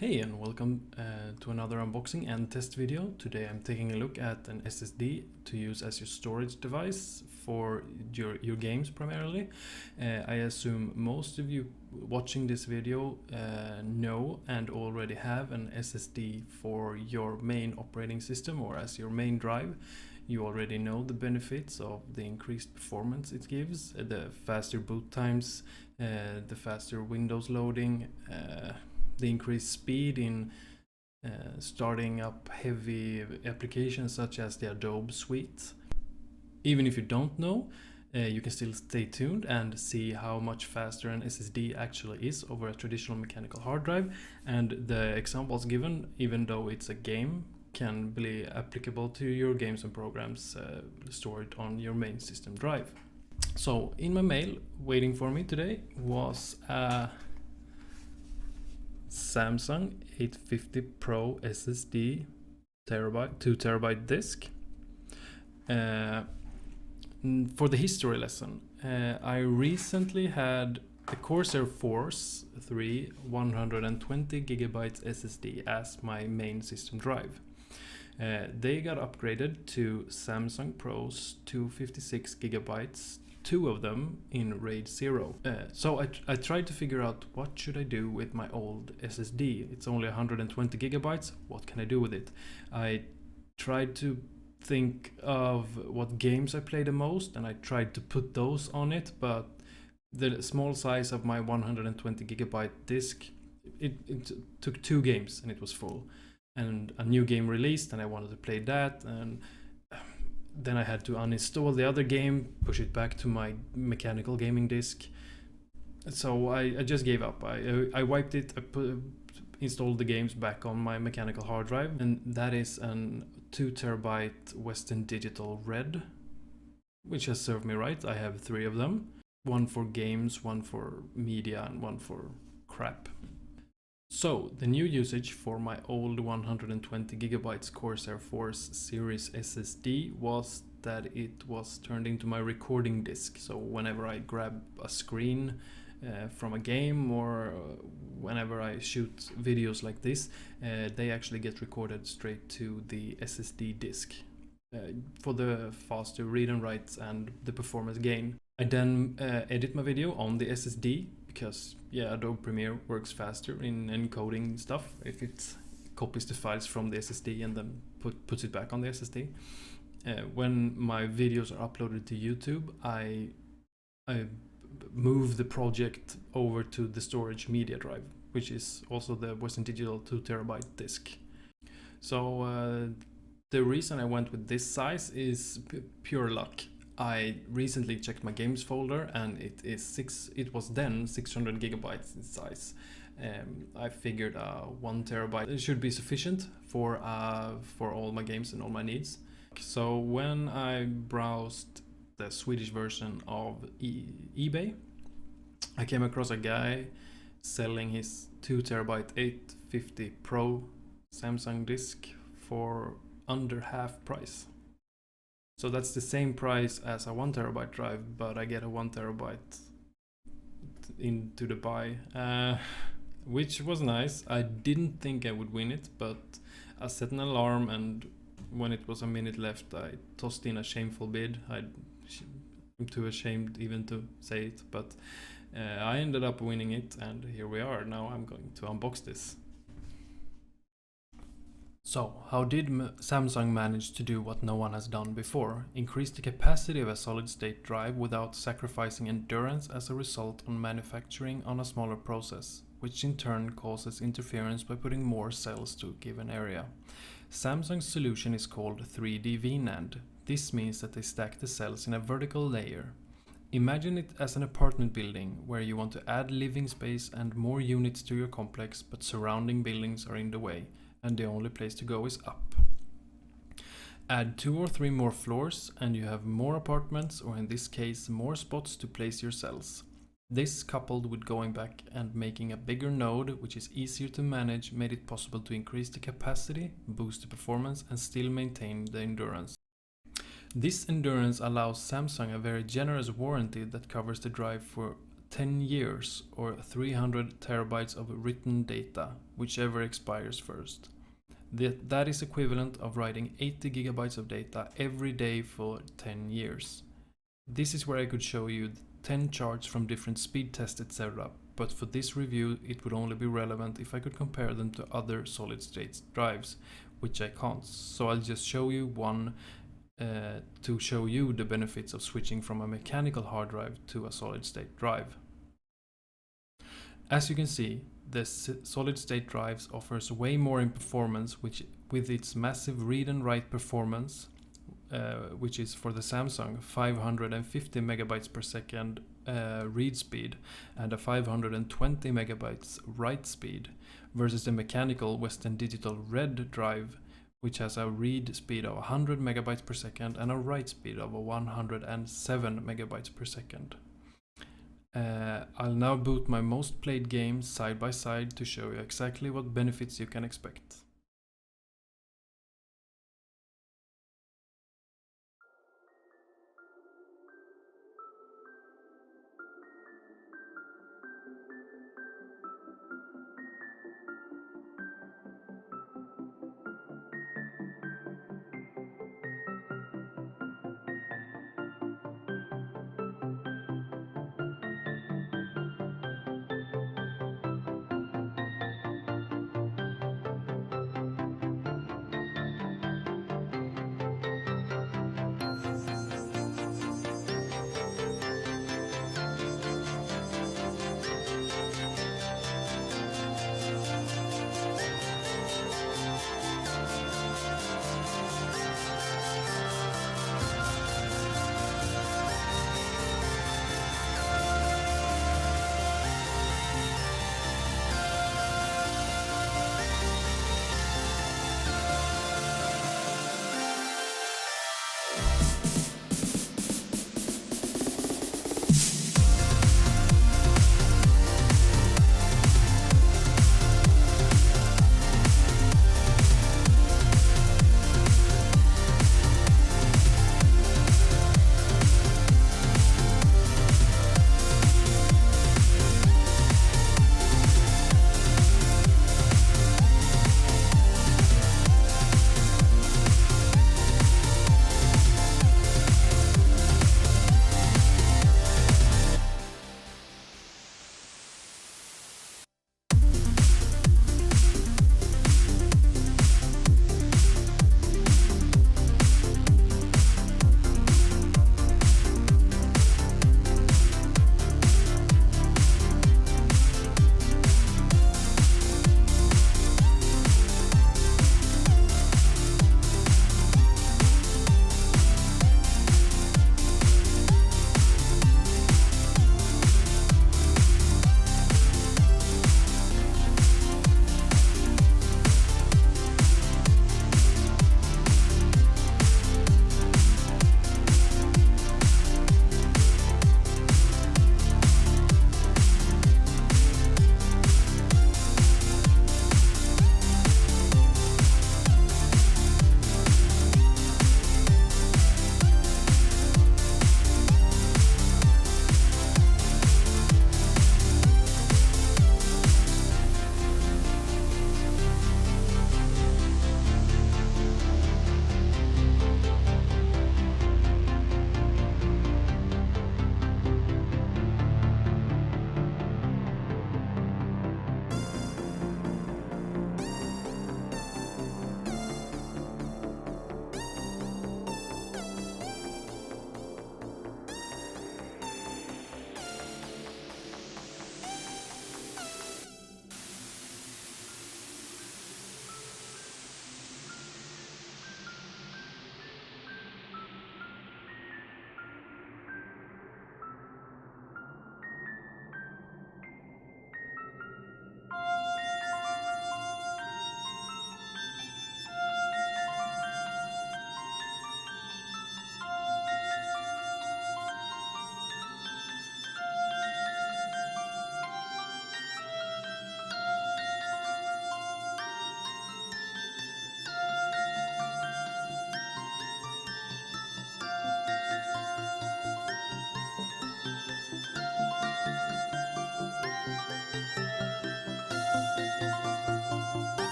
Hey and welcome to another unboxing and test video. Today I'm taking a look at an SSD to use as your storage device for your games primarily. I assume most of you watching this video know and already have an SSD for your main operating system or as your main drive. You already know the benefits of the increased performance it gives, the faster boot times, the faster Windows loading, the increased speed in starting up heavy applications such as the Adobe suite. Even if you don't know, you can still stay tuned and see how much faster an SSD actually is over a traditional mechanical hard drive, and the examples given, even though it's a game, can be applicable to your games and programs stored on your main system drive. So in my mail waiting for me today was a Samsung 850 Pro SSD 2TB disk. For the history lesson, I recently had the Corsair Force 3 120GB SSD as my main system drive. They got upgraded to Samsung Pros 256GB, two of them in RAID 0. So I tried to figure out what should I do with my old SSD. It's only 120GB. What can I do with it? I tried to think of what games I play the most, and I tried to put those on it, but the small size of my 120GB disk, it took 2 games and it was full. And a new game released and I wanted to play that, and then I had to uninstall the other game, push it back to my mechanical gaming disk. So I just gave up. I wiped it, installed the games back on my mechanical hard drive, and that is an 2TB Westen Digital Red, which has served me right. I have 3 of them. One for games, one for media, and one for crap. So the new usage for my old 120GB Corsair Force series SSD was that it was turned into my recording disk. So whenever I grab a screen from a game, or whenever I shoot videos like this, they actually get recorded straight to the SSD disk for the faster read and write and the performance gain. I then edit my video on the SSD, because Adobe Premiere works faster in encoding stuff if it copies the files from the SSD and then puts it back on the SSD. When my videos are uploaded to YouTube, I move the project over to the storage media drive, which is also the Westen Digital 2TB disk. So the reason I went with this size is pure luck. I recently checked my games folder and it was then 600GB in size. I figured 1TB should be sufficient for all my games and all my needs. So when I browsed the Swedish version of eBay, I came across a guy selling his 2TB 850 Pro Samsung disk for under half price. So that's the same price as a 1TB drive, but I get a 1TB into the buy, which was nice. I didn't think I would win it, but I set an alarm, and when it was a minute left, I tossed in a shameful bid. I'm too ashamed even to say it, but I ended up winning it, and here we are. Now I'm going to unbox this. So, how did Samsung manage to do what no one has done before? Increase the capacity of a solid-state drive without sacrificing endurance as a result on manufacturing on a smaller process, which in turn causes interference by putting more cells to a given area. Samsung's solution is called 3D VNAND. This means that they stack the cells in a vertical layer. Imagine it as an apartment building where you want to add living space and more units to your complex, but surrounding buildings are in the way, and the only place to go is up. Add 2 or 3 more floors and you have more apartments, or in this case more spots to place your cells. This, coupled with going back and making a bigger node which is easier to manage, made it possible to increase the capacity, boost the performance, and still maintain the endurance. This endurance allows Samsung a very generous warranty that covers the drive for 10 years or 300 terabytes of written data, whichever expires first. That is equivalent of writing 80 gigabytes of data every day for 10 years. This is where I could show you 10 charts from different speed tests, etc. But for this review it would only be relevant if I could compare them to other solid-state drives, which I can't. So I'll just show you one to show you the benefits of switching from a mechanical hard drive to a solid-state drive. As you can see, the solid-state drives offers way more in performance, which with its massive read and write performance, which is for the Samsung 550 megabytes per second read speed and a 520 megabytes write speed, versus the mechanical Westen Digital Red drive, which has a read speed of 100 megabytes per second and a write speed of 107 megabytes per second. I'll now boot my most played games side by side to show you exactly what benefits you can expect.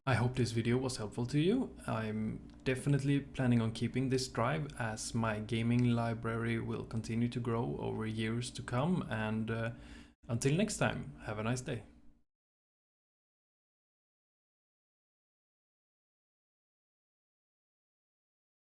I hope this video was helpful to you. I'm definitely planning on keeping this drive as my gaming library will continue to grow over years to come, and until next time, have a nice day.